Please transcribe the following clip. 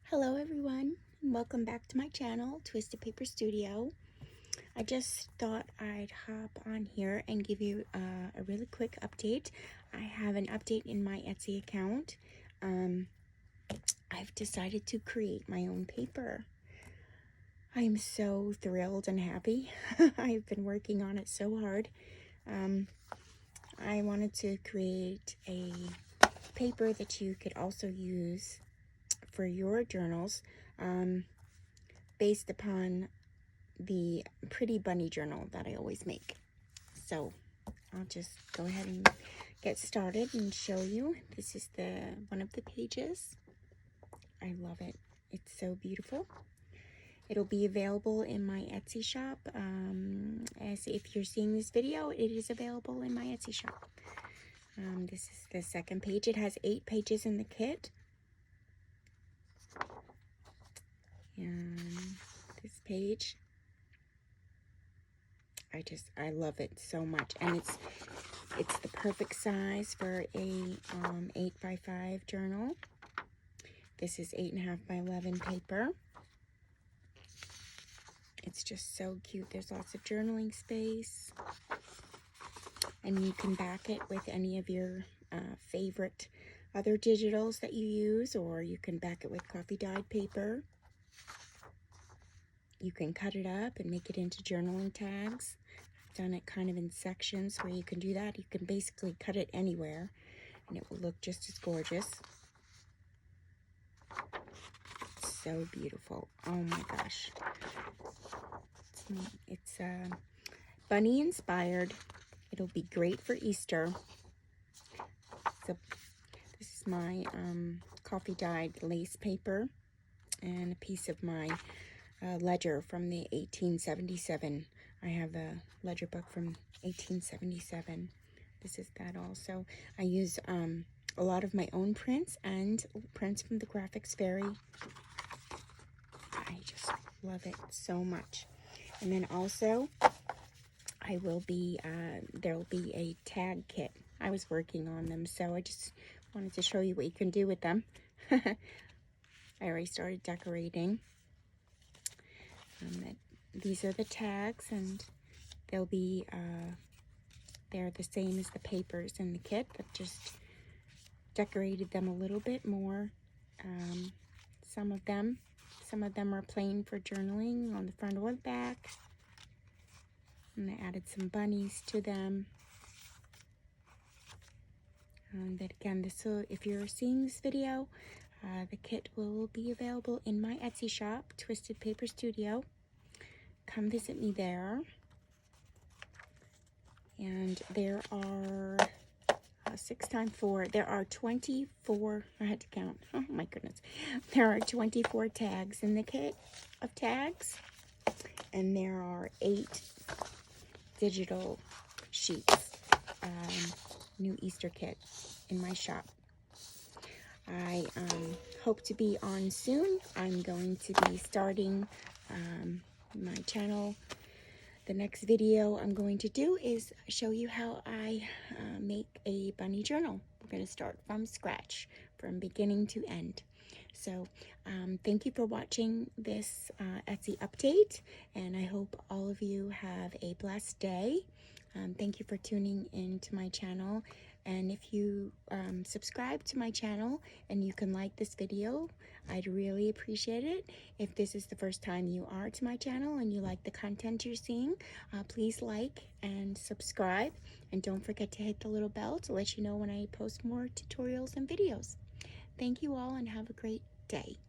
Hello everyone, and welcome back to my channel, Twisted Paper Studio. I just thought I'd hop on here and give you a really quick update. I have an update in my Etsy account. I've decided to create my own paper. I'm so thrilled and happy. I've been working on it so hard. I wanted to create a paper that you could also use for your journals, based upon the pretty bunny journal that I always make. So I'll just go ahead and get started and show you. This is one of the pages. I love it. It's so beautiful. It'll be available in my Etsy shop. As if you're seeing this video, it is available in my Etsy shop. This is the second page. It has 8 pages in the kit. And this page, I love it so much, and it's the perfect size for a 8x5 journal. This is 8.5 by 11 paper. It's just so cute. There's lots of journaling space, and you can back it with any of your favorite other digitals that you use, or you can back it with coffee dyed paper. You can cut it up and make it into journaling tags. I've done it kind of in sections where you can do that. You can basically cut it anywhere and it will look just as gorgeous. It's so beautiful. Oh my gosh. It's bunny inspired. It'll be great for Easter. So this is my coffee dyed lace paper and a piece of my ledger from the 1877. I have a ledger book from 1877. This is that also. I use a lot of my own prints and prints from the Graphics Fairy. I just love it so much. And then also, there'll be a tag kit. I was working on them, so I just wanted to show you what you can do with them. I already started decorating. These are the tags, and they'll be they're the same as the papers in the kit, but just decorated them a little bit more. Some of them are plain for journaling on the front or the back, and I added some bunnies to them. But again, if you're seeing this video, the kit will be available in my Etsy shop, Twisted Paper Studio. Come visit me there. And there are 6 times 4. There are 24. I had to count. Oh my goodness. There are 24 tags in the kit of tags, and there are 8 digital sheets. New Easter kit in my shop. I hope to be on soon. I'm going to be starting my channel. The next video I'm going to do is show you how I make a bunny journal. We're going to start from scratch, from beginning to end. So thank you for watching this Etsy update, and I hope all of you have a blessed day. Thank you for tuning into my channel, and if you subscribe to my channel and you can like this video, I'd really appreciate it. If this is the first time you are to my channel and you like the content you're seeing, please like and subscribe, and don't forget to hit the little bell to let you know when I post more tutorials and videos. Thank you all, and have a great day.